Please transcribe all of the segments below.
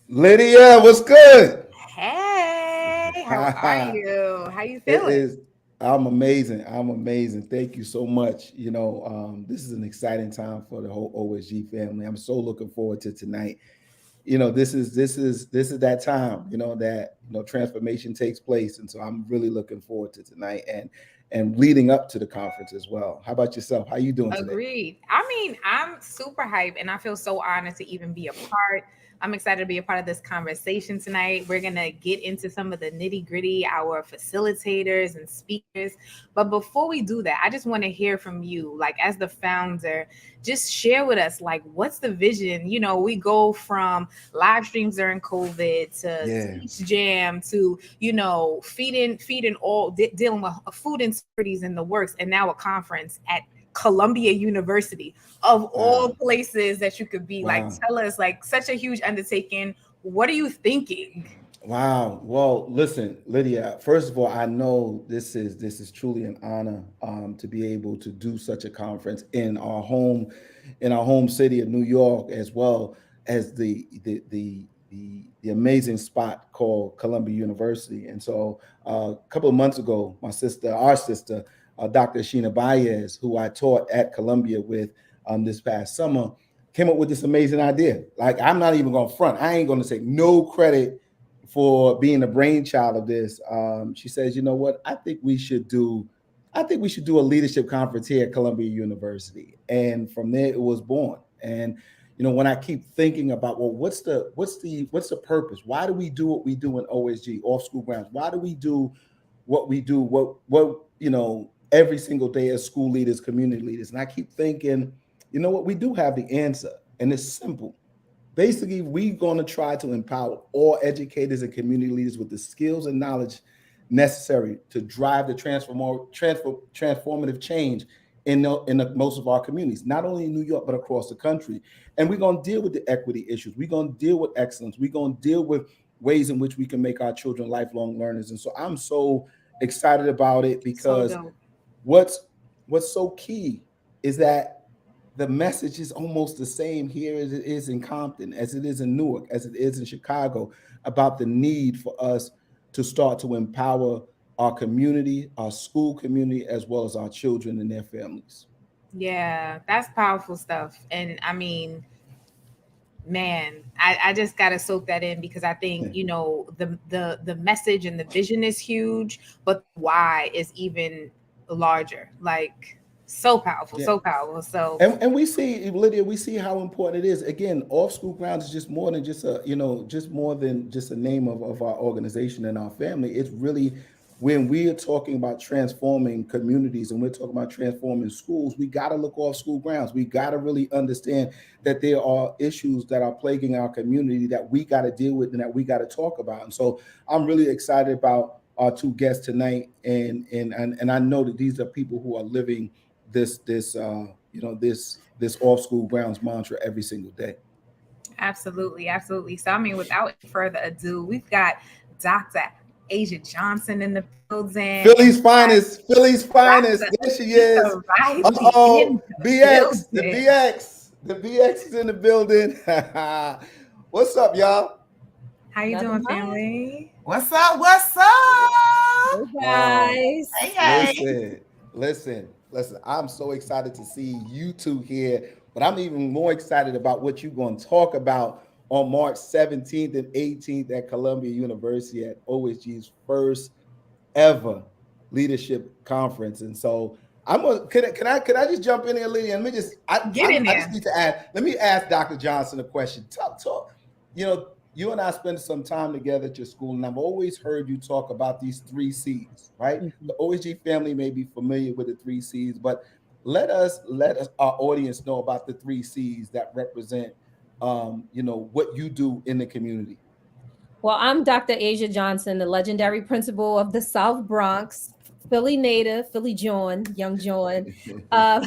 Lydia, what's good? Hey, how are it you? How you feeling? is. I'm amazing. I'm amazing. Thank you so much. This is an exciting time for the whole OSG family. I'm so looking forward to tonight. This is that time. That transformation takes place, and so I'm really looking forward to tonight and leading up to the conference as well. How about yourself? How you doing today? Agreed. I mean, I'm super hyped and I feel so honored to even be a part. I'm excited to be a part of this conversation tonight. We're going to get into some of the nitty gritty, our facilitators and speakers. But before we do that, I just want to hear from you, like as the founder, just share with us, like, what's the vision? We go from live streams during COVID to Yeah. Teach Jam to, feeding dealing with food insecurities in the works, and now a conference at Columbia University, of all Wow. places that you could be. Like, Wow. tell us, like, such a huge undertaking. What are you thinking? Wow. Well, listen, Lydia. First of all, I know this is truly an honor to be able to do such a conference in our home city of New York, as well as the amazing spot called Columbia University. And so, a couple of months ago, our sister, Dr. Sheena Baez, who I taught at Columbia with this past summer, came up with this amazing idea. Like, I'm not even going to front. I ain't going to take no credit for being the brainchild of this. She says, you know what? I think we should do a leadership conference here at Columbia University. And from there, it was born. And when I keep thinking about, well, what's the purpose? Why do we do what we do in OSG, off school grounds? Why do we do what we do? What every single day as school leaders, community leaders? And I keep thinking, you know what? We do have the answer, and it's simple. Basically, we're going to try to empower all educators and community leaders with the skills and knowledge necessary to drive the transformative change in most of our communities, not only in New York, but across the country. And we're going to deal with the equity issues. We're going to deal with excellence. We're going to deal with ways in which we can make our children lifelong learners. And so I'm so excited about it So because dope. what's what's so key is that the message is almost the same here as it is in Compton, as it is in Newark, as it is in Chicago, about the need for us to start to empower our community, our school community, as well as our children and their families. Yeah, that's powerful stuff. And I mean, man, I just gotta soak that in because I think, the message and the vision is huge, but the why is even larger. Like, so powerful, Yeah. so powerful. So And we see, Lydia, we see how important it is. Again, off school grounds is just more than just more than just a name of our organization and our family. It's really when we are talking about transforming communities and we're talking about transforming schools, we got to look off school grounds. We got to really understand that there are issues that are plaguing our community that we got to deal with and that we got to talk about. And so I'm really excited about our two guests tonight, and I know that these are people who are living this off school grounds mantra every single day. absolutely, absolutely. So I mean, without any further ado, we've got Dr. Asia Johnson in the building, and Philly's finest, Philly's finest. Dr. There she is. Anita Riley Uh-oh, in the BX, the building. BX, the BX is in the building. What's up, y'all? How you Nothing doing, much. family? What's up? What's up? Hey Um, guys. Hey, hey. listen. I'm so excited to see you two here, but I'm even more excited about what you're going to talk about on March 17th and 18th at Columbia University at OSG's first ever leadership conference. And so I'm gonna can I just jump in here, Lydia? And let me just Get in I just there. need to add. Let me ask Dr. Johnson a question. Talk. You and I spent some time together at your school, and I've always heard you talk about these three C's, right? Mhm. The OSG family may be familiar with the three C's, but let us our audience know about the three C's that represent what you do in the community. Well, I'm Dr. Asia Johnson, the legendary principal of the South Bronx, Philly native, Philly John, young John. Uh,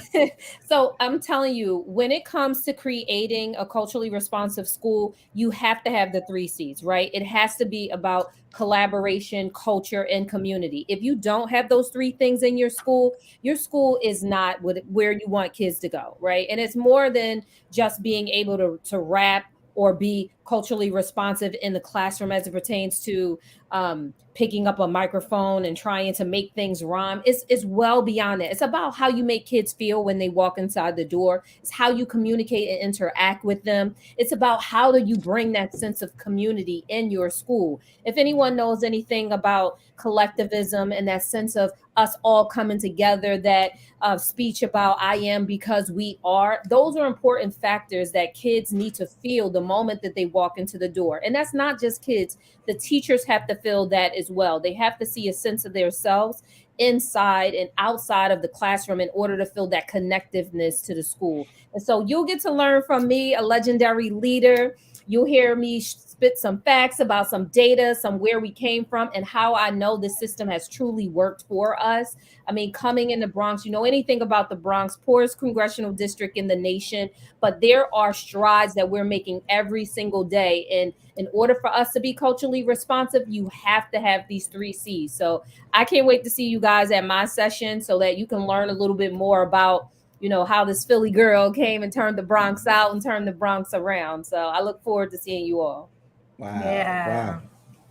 so I'm telling you, when it comes to creating a culturally responsive school, you have to have the three C's, right? It has to be about collaboration, culture, and community. If you don't have those three things in your school is not where you want kids to go, right? And it's more than just being able to rap or be culturally responsive in the classroom as it pertains to picking up a microphone and trying to make things rhyme. It's well beyond that. It's about how you make kids feel when they walk inside the door. It's how you communicate and interact with them. It's about how do you bring that sense of community in your school. If anyone knows anything about collectivism and that sense of us all coming together, that speech about I am because we are, those are important factors that kids need to feel the moment that they walk into the door. And that's not just kids. The teachers have to feel that as well. They have to see a sense of themselves inside and outside of the classroom in order to feel that connectiveness to the school. And so you'll get to learn from me, a legendary leader. You'll hear me spit some facts about some data, some where we came from, and how I know this system has truly worked for us. I mean, coming in the Bronx, you know anything about the Bronx, poorest congressional district in the nation, but there are strides that we're making every single day. And in order for us to be culturally responsive, you have to have these 3 C's. So I can't wait to see you guys at my session so that you can learn a little bit more about, you know, how this Philly girl came and turned the Bronx out and turned the Bronx around. So I look forward to seeing you all. Wow. Yeah. Wow.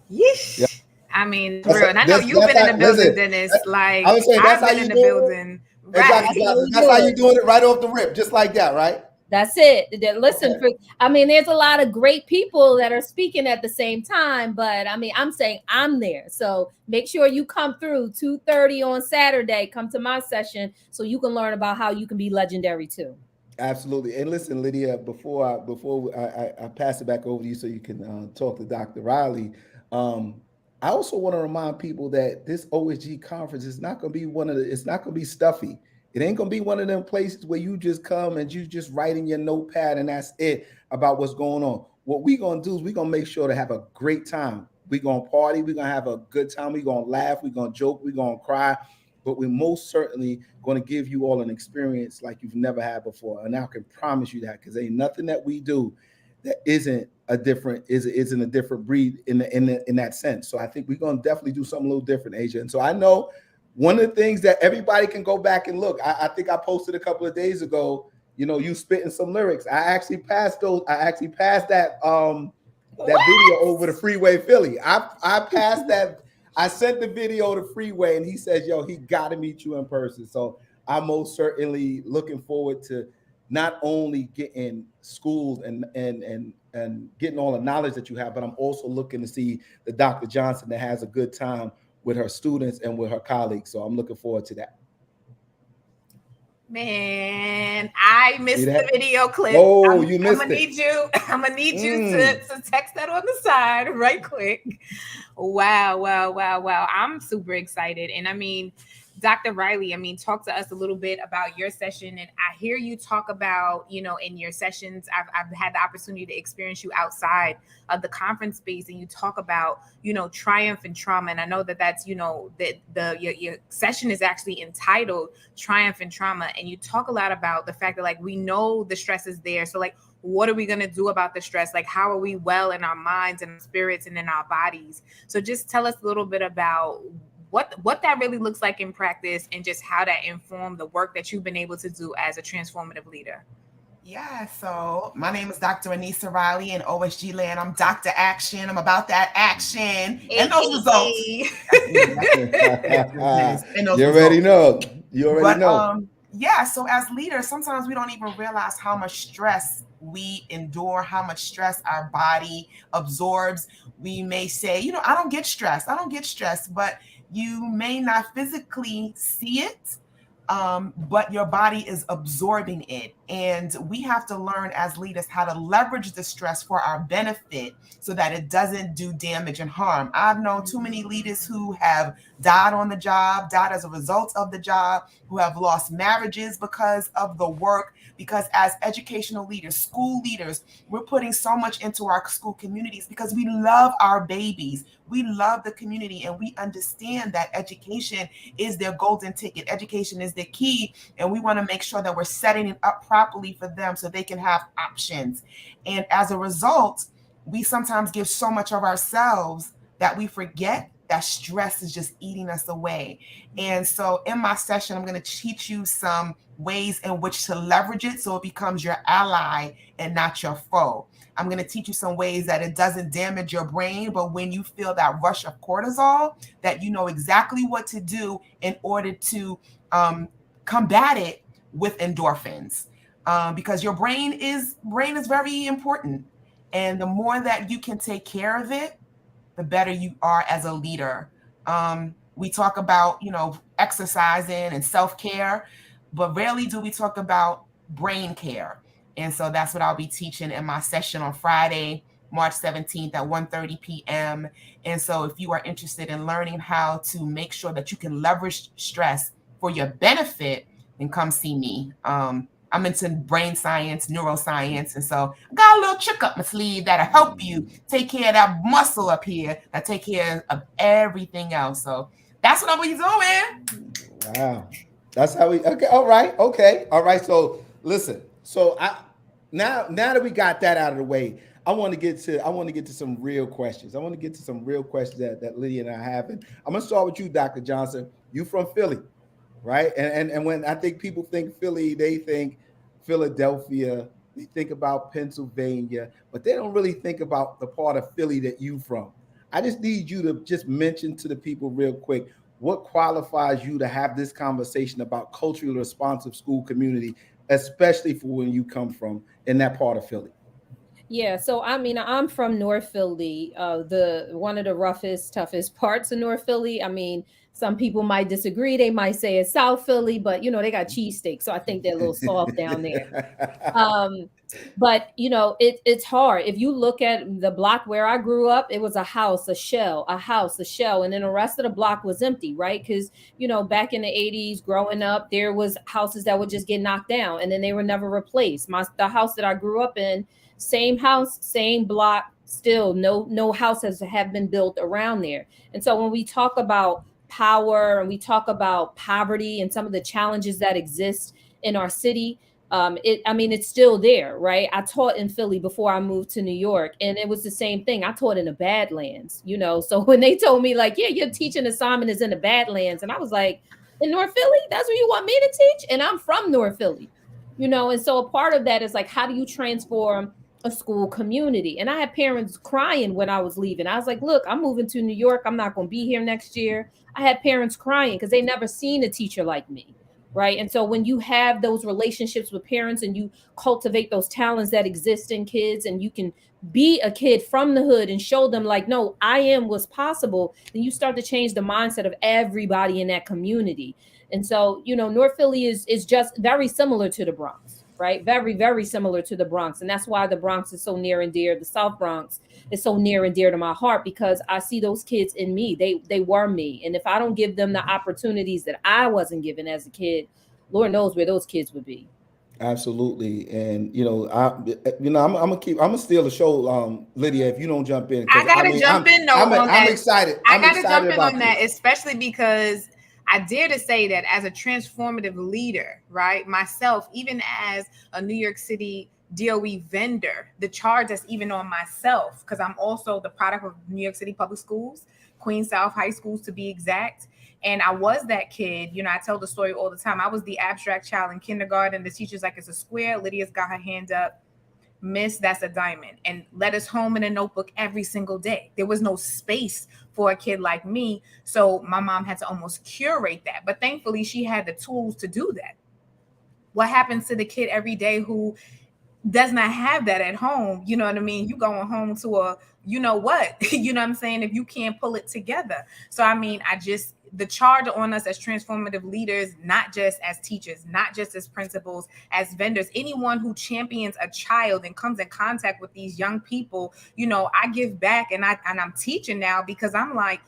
Yeesh. Yeah. I mean, it's real. And I know you've been in the building, Dennis. Like, I would say that's I've how been you in the do it. building. Exactly. That's how you doing it right off the rip, just like that, right? That's it. Listen, I mean, there's a lot of great people that are speaking at the same time, but I mean, I'm saying I'm there. So make sure you come through 2:30 on Saturday. Come to my session so you can learn about how you can be legendary too. Absolutely. And listen, Lydia, before I pass it back over to you so you can talk to Dr. Reilly, I also want to remind people that this OSG conference is not going to be it's not going to be stuffy. It ain't going to be one of them places where you just come and you just write in your notepad and that's it about what's going on. What we're going to do is we're going to make sure to have a great time. We're going to party. We're going to have a good time. We're going to laugh. We're going to joke. We're going to cry. But we're most certainly going to give you all an experience like you've never had before. And I can promise you that, because ain't nothing that we do that isn't a different breed in that sense. So I think we're going to definitely do something a little different, Asia. And so I know one of the things that everybody can go back and look. I think I posted a couple of days ago, you know, you spitting some lyrics. I actually passed that video over to Freeway Philly. I passed that. I sent the video to Freeway and he says, yo, he got to meet you in person. So I'm most certainly looking forward to not only getting schooled and getting all the knowledge that you have, but I'm also looking to see the Dr. Johnson that has a good time with her students and with her colleagues. So I'm looking forward to that. Man, I missed the video clip. Oh, you missed it. I'm gonna need you to text that on the side right quick. Wow. I'm super excited. And I mean, Dr. Reilly, I mean, talk to us a little bit about your session. And I hear you talk about, you know, in your sessions, I've had the opportunity to experience you outside of the conference space, and you talk about, you know, triumph and trauma. And I know that that's, you know, that your session is actually entitled Triumph and Trauma. And you talk a lot about the fact that, like, we know the stress is there. So, like, what are we going to do about the stress? Like, how are we well in our minds and spirits and in our bodies? So just tell us a little bit about what that really looks like in practice, and just how that informed the work that you've been able to do as a transformative leader. Yeah, so my name is Dr. Anissa Reilly in OSG land. I'm Dr. Action. I'm about that action and those results. You already know. Yeah, so as leaders, sometimes we don't even realize how much stress we endure, how much stress our body absorbs. We may say, you know, I don't get stressed, but you may not physically see it, but your body is absorbing it. And we have to learn as leaders how to leverage the stress for our benefit so that it doesn't do damage and harm. I've known too many leaders who have died on the job, died as a result of the job, who have lost marriages because of the work. Because as educational leaders, school leaders, we're putting so much into our school communities because we love our babies. We love the community, and we understand that education is their golden ticket. Education is the key, and we want to make sure that we're setting it up properly for them so they can have options. And as a result, we sometimes give so much of ourselves that we forget that stress is just eating us away. And so in my session, I'm going to teach you some ways in which to leverage it so it becomes your ally and not your foe. I'm going to teach you some ways that it doesn't damage your brain, but when you feel that rush of cortisol, that you know exactly what to do in order to combat it with endorphins, because your brain is very important, and the more that you can take care of it, the better you are as a leader. We talk about, you know, exercising and self-care, but rarely do we talk about brain care. And so that's what I'll be teaching in my session on Friday, March 17th at 1:30 p.m. And so if you are interested in learning how to make sure that you can leverage stress for your benefit, then come see me. I'm into brain science, neuroscience, and so I got a little trick up my sleeve that'll help you take care of that muscle up here, that take care of everything else. So that's what I'm gonna be doing. Wow. That's how we, okay. All right. Okay. All right. So listen, so now that we got that out of the way, I want to get to some real questions. I want to get to some real questions that Lydia and I have. And I'm going to start with you, Dr. Johnson. You from Philly, right? And when I think people think Philly, they think Philadelphia, they think about Pennsylvania, but they don't really think about the part of Philly that you from. I just need you to just mention to the people real quick, what qualifies you to have this conversation about culturally responsive school community, especially for when you come from in that part of Philly? Yeah, so I mean, I'm from North Philly, the one of the roughest, toughest parts of North Philly. I mean, some people might disagree. They might say it's South Philly, but you know, they got cheesesteaks, so I think they're a little soft down there. Um, but you know, it's hard. If you look at the block where I grew up, it was a house, a shell, a house, a shell, and then the rest of the block was empty, right? Because you know, back in the 80s, growing up, there was houses that would just get knocked down and then they were never replaced. The house that I grew up in, same house, same block, still no houses have been built around there. And so when we talk about power and we talk about poverty and some of the challenges that exist in our city, I mean, it's still there, right? I taught in Philly before I moved to New York, and it was the same thing. I taught in the Badlands, you know. So when they told me, like, yeah, your teaching assignment is in the Badlands, and I was like, in North Philly, that's where you want me to teach? And I'm from North Philly, you know. And so a part of that is like, how do you transform a school community? And I had parents crying when I was leaving. I was like, look, I'm moving to New York. I'm not going to be here next year. I had parents crying because they never seen a teacher like me. Right. And so when you have those relationships with parents and you cultivate those talents that exist in kids, and you can be a kid from the hood and show them like, no, I am what's possible, then you start to change the mindset of everybody in that community. And so, you know, North Philly is just very similar to the Bronx, right? Very, very similar to the Bronx. And that's why the Bronx is so near and dear. The South Bronx is so near and dear to my heart, because I see those kids in me. They were me. And if I don't give them the opportunities that I wasn't given as a kid, Lord knows where those kids would be. Absolutely. And I'm gonna steal the show, Lydia, if you don't jump in. I gotta jump in on that. I'm excited. I gotta jump in on that, especially because I dare to say that as a transformative leader, right? Myself, even as a New York City DOE vendor, the charge that's even on myself, because I'm also the product of New York City Public Schools, Queens South High Schools to be exact. And I was that kid, you know, I tell the story all the time. I was the abstract child in kindergarten. The teacher's like, it's a square. Lydia's got her hand up. Miss, that's a diamond. And let us home in a notebook every single day. There was no space for a kid like me. So my mom had to almost curate that. But thankfully, she had the tools to do that. What happens to the kid every day who does not have that at home? You know what I mean? You going home to a, you know what? You know what I'm saying? If you can't pull it together. So, I mean, the charge on us as transformative leaders, not just as teachers, not just as principals, as vendors, anyone who champions a child and comes in contact with these young people, you know, I give back, and I'm teaching now because I'm like,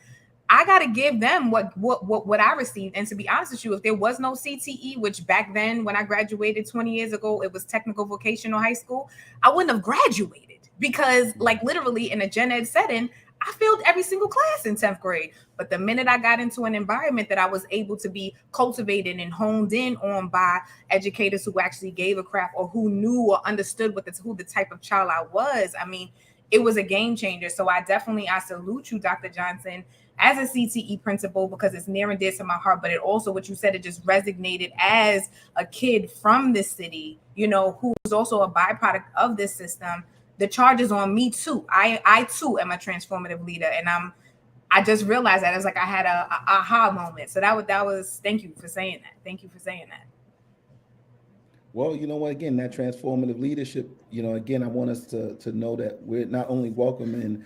I got to give them what I received. And to be honest with you, if there was no CTE, which back then when I graduated 20 years ago, it was technical vocational high school, I wouldn't have graduated, because like literally in a gen ed setting, I failed every single class in 10th grade. But the minute I got into an environment that I was able to be cultivated and honed in on by educators who actually gave a crap, or who knew or understood who the type of child I was, I mean, it was a game changer. So I salute you, Dr. Johnson, as a CTE principal, because it's near and dear to my heart. But it also, what you said, it just resonated as a kid from this city, you know, who was also a byproduct of this system. the charge is on me too. I too am a transformative leader, and I just realized that. It's like I had a aha moment. So that was thank you for saying that. Thank you for saying that. Well, you know what? Again, that transformative leadership. Again, I want us to know that we're not only welcoming,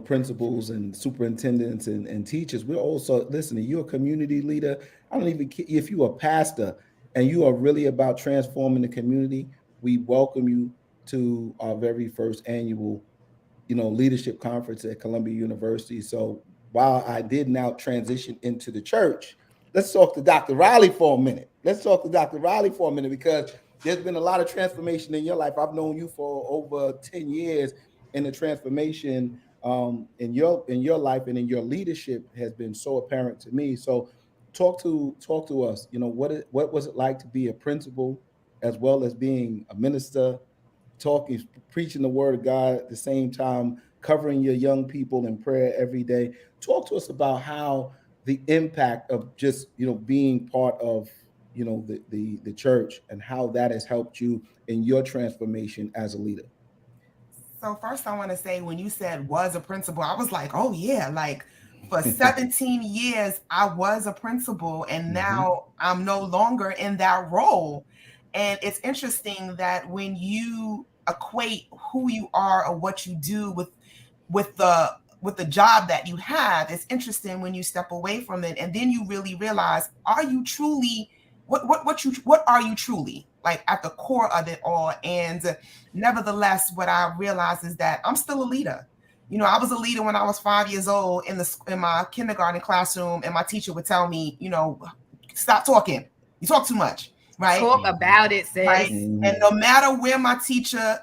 principals and superintendents and teachers. We're also listening. You're a community leader. I don't even care if you're a pastor and you are really about transforming the community. We welcome you to our very first annual leadership conference at Columbia University. So while I did now transition into the church, let's talk to Dr. Reilly for a minute. Because there's been a lot of transformation in your life. I've known you for over 10 years, and the transformation in your life and in your leadership has been so apparent to me. So talk to us. What was it like to be a principal as well as being a minister, talking, preaching the word of God at the same time, covering your young people in prayer every day. Talk to us about how the impact of just being part of the church and how that has helped you in your transformation as a leader. So first I want to say, when you said was a principal, I was like, oh yeah, like for 17 years I was a principal, and now I'm no longer in that role. And it's interesting that when you equate who you are or what you do with the job that you have, it's interesting when you step away from it and then you really realize, are you truly what are you truly, like, at the core of it all? And nevertheless, what I realized is that I'm still a leader. I was a leader when I was 5 years old in my kindergarten classroom, and my teacher would tell me, stop talking. You talk too much, right? Talk about it, sis. Right. And no matter where my teacher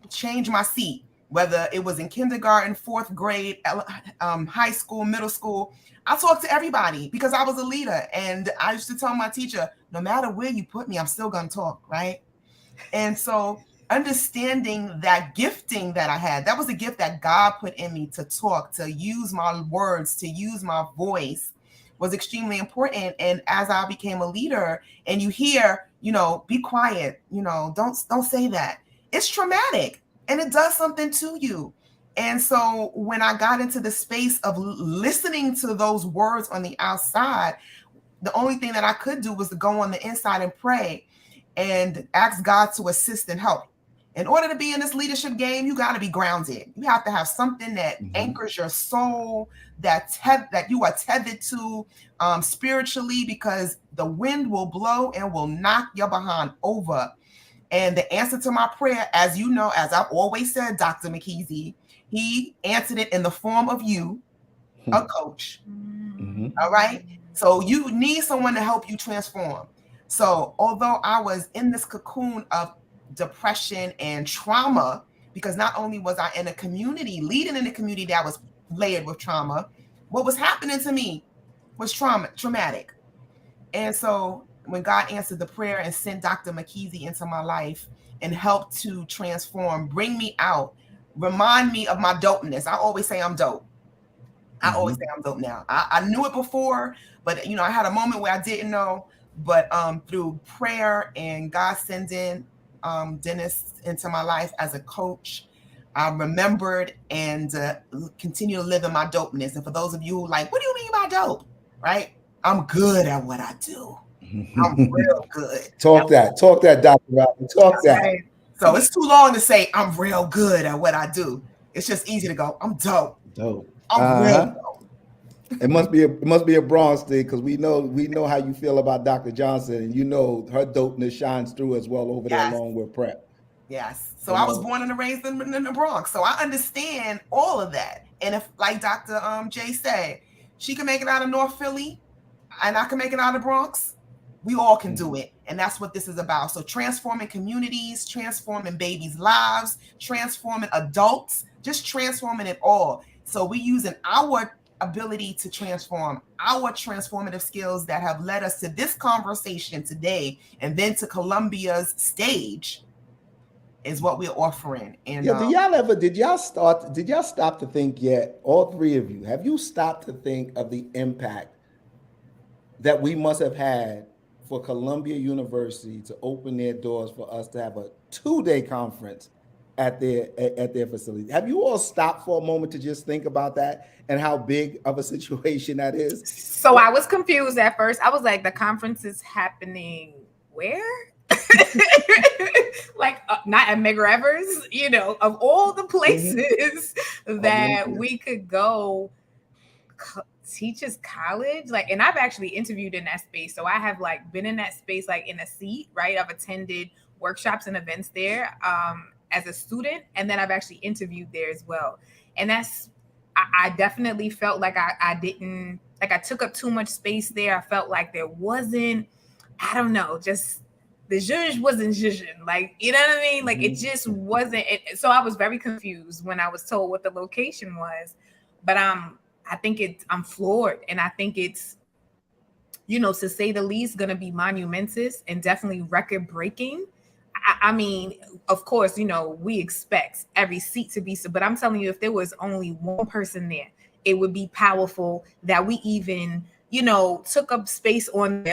changed my seat, whether it was in kindergarten, fourth grade, high school, middle school, I talked to everybody because I was a leader. And I used to tell my teacher, no matter where you put me, I'm still going to talk, right? And so understanding that gifting that I had, that was a gift that God put in me, to talk, to use my words, to use my voice, was extremely important. And as I became a leader, and you hear, be quiet, don't say that, it's traumatic and it does something to you. And so when I got into the space of listening to those words on the outside, the only thing that I could do was to go on the inside and pray and ask God to assist and help. In order to be in this leadership game, you got to be grounded. You have to have something that anchors your soul, that you are tethered to spiritually, because the wind will blow and will knock your behind over. And the answer to my prayer, as you know, as I've always said, Dr. McKeezy, he answered it in the form of you, a coach. All right. So you need someone to help you transform. So although I was in this cocoon of depression and trauma, because not only was I in a community, leading in a community that was layered with trauma, what was happening to me was traumatic. And so when God answered the prayer and sent Dr. McKeezy into my life and helped to transform, bring me out, remind me of my dopeness. I always say I'm dope. I always say I'm dope now. I knew it before, but I had a moment where I didn't know. But through prayer and God sending Dennis into my life as a coach, I remembered and continue to live in my dopeness. And for those of you who like, what do you mean by dope? Right? I'm good at what I do. I'm real good. Talk that, Dr. Robin. Talk that. Right. So it's too long to say I'm real good at what I do. It's just easy to go, I'm dope. I'm real dope. It must be a Bronx thing, because we know how you feel about Dr. Johnson, and her dopeness shines through as well over there along with prep. Yes. So I was born and raised in the Bronx, so I understand all of that. And if, like Dr. J said, she can make it out of North Philly, and I can make it out of Bronx, we all can do it. And that's what this is about. So transforming communities, transforming babies' lives, transforming adults, just transforming it all. So we're using our ability to transform, our transformative skills that have led us to this conversation today, and then to Columbia's stage, is what we're offering. And did y'all stop to think yet, all three of you, have you stopped to think of the impact that we must have had for Columbia University to open their doors for us to have a 2-day conference at their facility. Have you all stopped for a moment to just think about that and how big of a situation that is? So I was confused at first. I was like, the conference is happening where? Like not at McGregor's, of all the places that we could go, Teachers College, like, and I've actually interviewed in that space. So I have like been in that space, like in a seat, right? I've attended workshops and events there as a student, and then I've actually interviewed there as well. And I definitely felt like I didn't, like I took up too much space there. I felt like there wasn't, I don't know, just the zhuzh wasn't zhuzhing, like, you know what I mean? Like it just wasn't. So I was very confused when I was told what the location was, but I think I'm floored, and I think it's, to say the least, going to be monumentous and definitely record breaking. I mean, of course, we expect every seat to be so, but I'm telling you, if there was only one person there, it would be powerful that we even, took up space on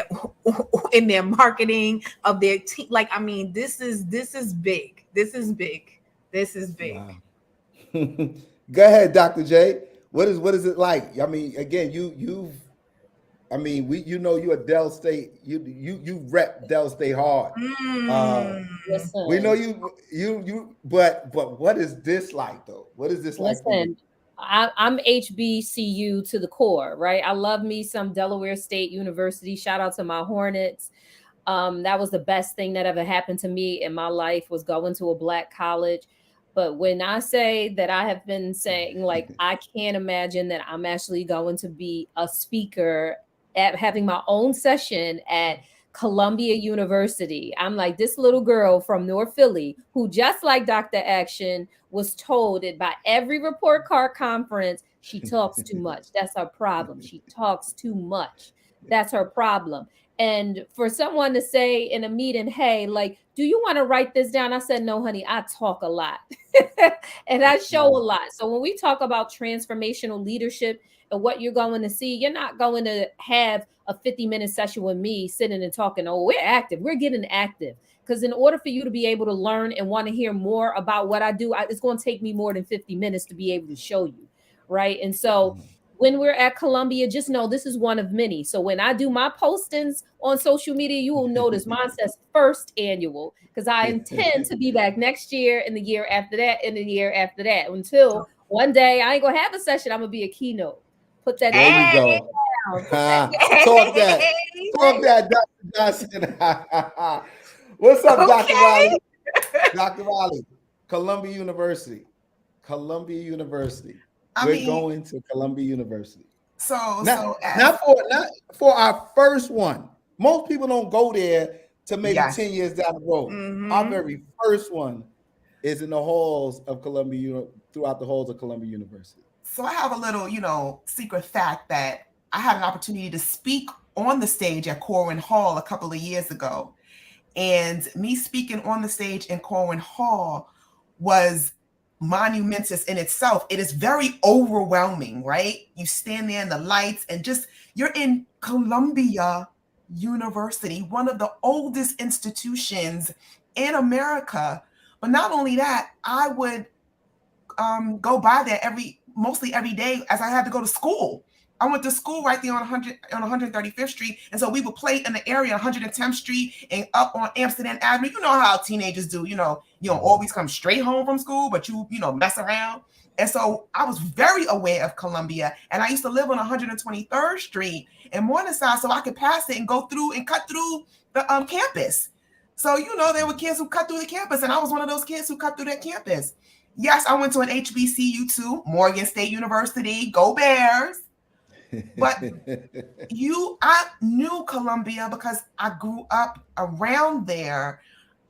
in their marketing of their team. Like, I mean, this is big. This is big. This is big. Wow. Go ahead, Dr. J. What is it like? I mean, again, you're a Dell State. You rep Dell State hard. We know you. But what is this like though? What is this like? Listen, I'm HBCU to the core, right? I love me some Delaware State University. Shout out to my Hornets. That was the best thing that ever happened to me in my life, was going to a Black college. But when I say that, I have been saying, like, I can't imagine that I'm actually going to be a speaker at having my own session at Columbia University. I'm like, this little girl from North Philly who, just like Dr. Action, was told that by every report card conference, she talks too much. That's her problem. She talks too much. That's her problem. And for someone to say in a meeting, hey, like, do you want to write this down? I said, no, honey, I talk a lot and I show a lot. So when we talk about transformational leadership and what you're going to see, you're not going to have a 50-minute session with me sitting and talking. Oh, we're active. We're getting active. Because in order for you to be able to learn and want to hear more about what I do, it's going to take me more than 50 minutes to be able to show you. Right. And so when we're at Columbia, just know this is one of many. So when I do my postings on social media, you will notice mine says first annual, because I intend to be back next year and the year after that and the year after that, until one day I ain't going to have a session. I'm going to be a keynote. Put that there you go. Talk that, Dr. Johnson. What's up, Dr. Reilly? Dr. Reilly, Columbia University. We're going to Columbia University. Not for our first one. Most people don't go there to maybe 10 years down the road. Our very first one is in the halls of Columbia, throughout the halls of Columbia University. So I have a little, secret fact that I had an opportunity to speak on the stage at Corwin Hall a couple of years ago. And me speaking on the stage in Corwin Hall was monumentous in itself. It is very overwhelming, right? You stand there in the lights and you're in Columbia University, one of the oldest institutions in America. But not only that, I would go by there mostly every day, as I had to go to school. I went to school right there on 135th Street. And so we would play in the area, 110th Street and up on Amsterdam Avenue. You know how teenagers do, you don't always come straight home from school, but you mess around. And so I was very aware of Columbia. And I used to live on 123rd Street in Morningside, so I could pass it and go through and cut through the campus. So, there were kids who cut through the campus, and I was one of those kids who cut through that campus. Yes, I went to an HBCU too, Morgan State University, go Bears. But I knew Columbia because I grew up around there.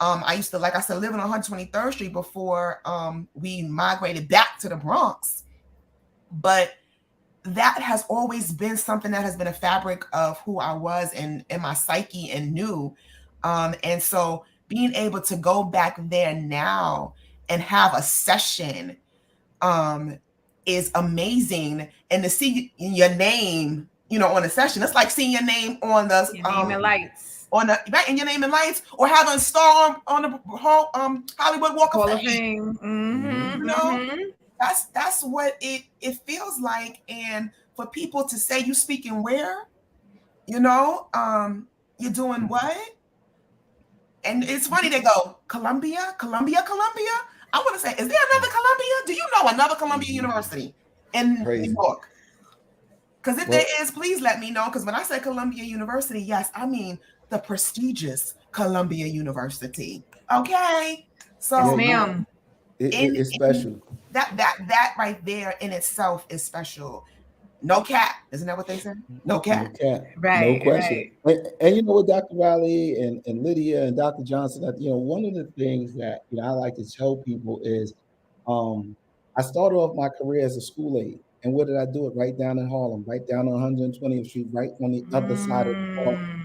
I used to, like I said, live on 123rd Street before we migrated back to the Bronx. But that has always been something that has been a fabric of who I was and my psyche and knew. And so being able to go back there now and have a session is amazing. And to see your name, on a session, it's like seeing your name on the name and lights. on the writing your name in lights, or having a star on the Hollywood Walk Hall of of Fame. Fame. You know, that's what it feels like. And for people to say you speaking where, you know, you're doing what? And it's funny, they go, Columbia. I want to say, is there another Columbia? Do you know another Columbia University in Crazy. New York? Because if Well- there is, please let me know. Because when I say Columbia University, yes, I mean the prestigious Columbia University. Okay. So Yes, ma'am. It's special. that right there in itself is special. No cap. Isn't that what they said? No cap. No cap. Right, No question. And you know what, Dr. Reilly and Lydia and Dr. Johnson, that, you know, one of the things that, you know, I like to tell people is I started off my career as a school aide. And where did I do it? Right down in Harlem, right down on 120th Street, right on the other side of Harlem.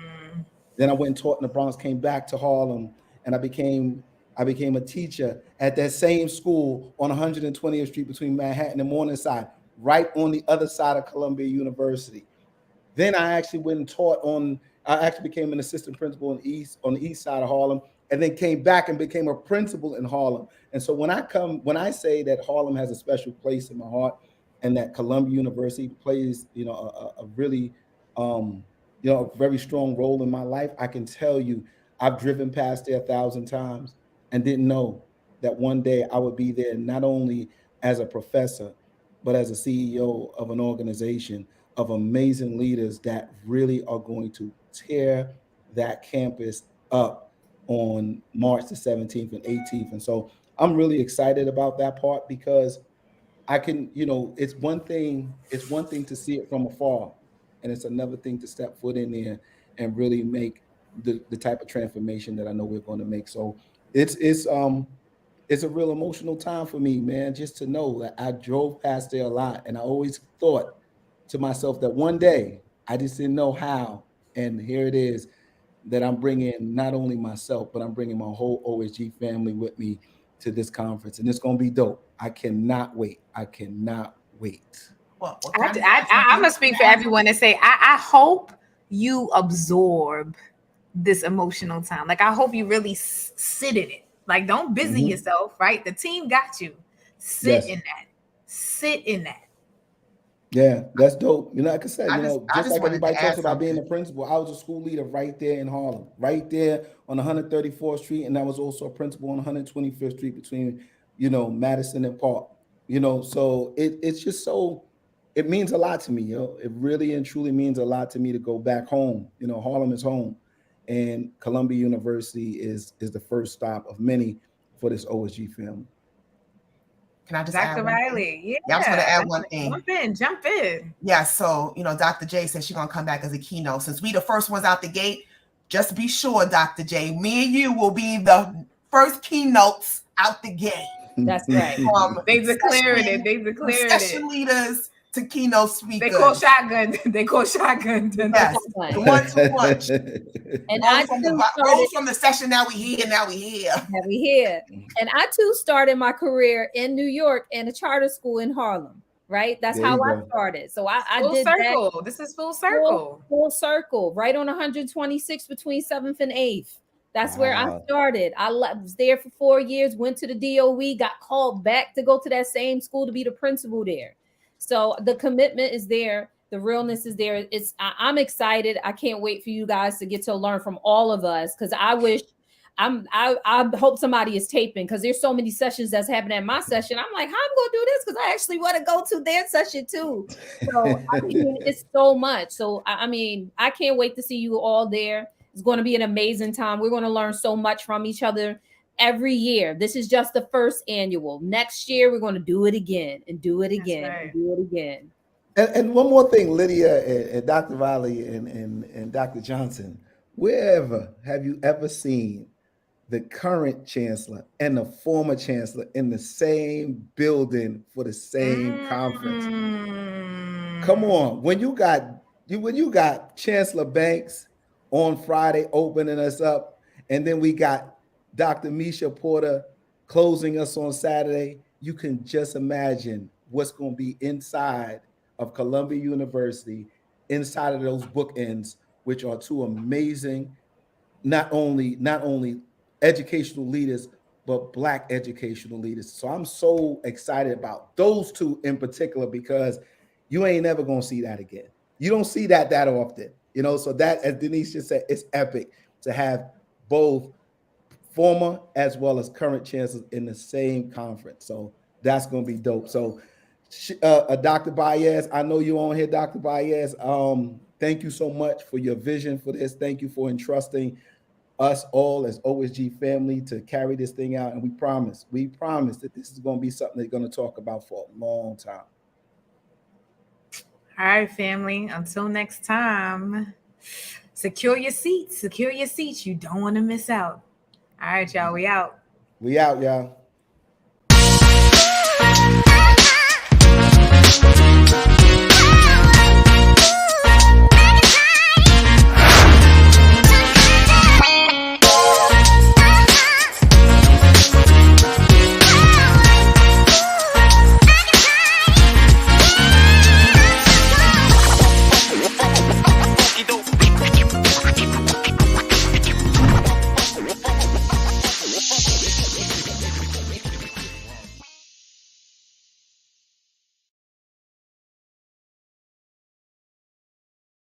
Then I went and taught in the Bronx, came back to Harlem, and I became a teacher at that same school on 120th Street between Manhattan and Morningside, right on the other side of Columbia University. Then I actually went and taught I actually became an assistant principal on the east side of Harlem, and then came back and became a principal in Harlem. And so when I say that Harlem has a special place in my heart, and that Columbia University plays, you know, a really, you know, a very strong role in my life, I can tell you, I've driven past there 1,000 times and didn't know that one day I would be there, not only as a professor, but as a CEO of an organization of amazing leaders that really are going to tear that campus up on March the 17th and 18th. And so I'm really excited about that part, because I can, you know, it's one thing to see it from afar, and it's another thing to step foot in there and really make the type of transformation that I know we're going to make. So it's a real emotional time for me, man, just to know that I drove past there a lot, and I always thought to myself that one day, I just didn't know how, and here it is, that I'm bringing not only myself, but I'm bringing my whole OSG family with me to this conference, and it's going to be dope. I cannot wait. I cannot wait. Well, I'm gonna speak for everyone and say I hope you absorb this emotional time. Like, I hope you really sit in it. Like, don't busy yourself, right? The team got you. Sit in that. Sit in that. Yeah, that's dope. You know, like I said, you know, just like wanted everybody to add talks about being a something. principal, I was a school leader right there in Harlem, right there on 134th Street, and I was also a principal on 125th Street between, you know, Madison and Park. You know, so it's just so, it means a lot to me. You know, it really and truly means a lot to me to go back home. You know, Harlem is home, and Columbia University is the first stop of many for this OSG family. Can I just Dr. add one thing? Reilly, Yeah, I just want to add one thing. Jump in. Yeah, so, you know, Dr. J said she's going to come back as a keynote. Since we the first ones out the gate, just be sure, Dr. J, me and you will be the first keynotes out the gate. That's right. They declared it. They declared session it. leaders to keynote speakers. They call shotgun. They call shotgun. Yes, the 1-2 punch. And I rose from the session. Now we here. Now we here. Now we here. And I too started my career in New York in a charter school in Harlem. Right, that's how I started. So I full did circle. That. This is full circle. Full circle, right on 126 between 7th and 8th. That's where I started. I was there for 4 years. Went to the DOE. Got called back to go to that same school to be the principal there. So the commitment is there. The realness is there. I'm excited. I can't wait for you guys to get to learn from all of us, because I hope somebody is taping, because there's so many sessions that's happening at my session. I'm like, how I'm going to do this? Because I actually want to go to their session too. So I mean, it's so much. So I mean, I can't wait to see you all there. It's going to be an amazing time. We're going to learn so much from each other every year. This is just the first annual. Next year, we're going to do it again and do it again and do it again. And one more thing, Lydia and Dr. Reilly and Dr. Johnson, wherever have you ever seen the current chancellor and the former chancellor in the same building for the same conference? Come on, when you got Chancellor Banks on Friday opening us up, and then we got Dr. Misha Porter closing us on Saturday, you can just imagine what's going to be inside of Columbia University, inside of those bookends, which are two amazing not only educational leaders, but Black educational leaders. So I'm so excited about those two in particular, because you ain't never gonna see that again. You don't see that often, you know. So that, as Denise just said, it's epic to have both former as well as current chancellors in the same conference. So that's gonna be dope. So Dr. Baez, I know you're on here, Dr. Baez. Thank you so much for your vision for this. Thank you for entrusting us all as OSG family to carry this thing out. And we promise that this is going to be something they're going to talk about for a long time. All right, family. Until next time, secure your seats. Secure your seats. You don't want to miss out. All right, y'all. We out. We out, y'all.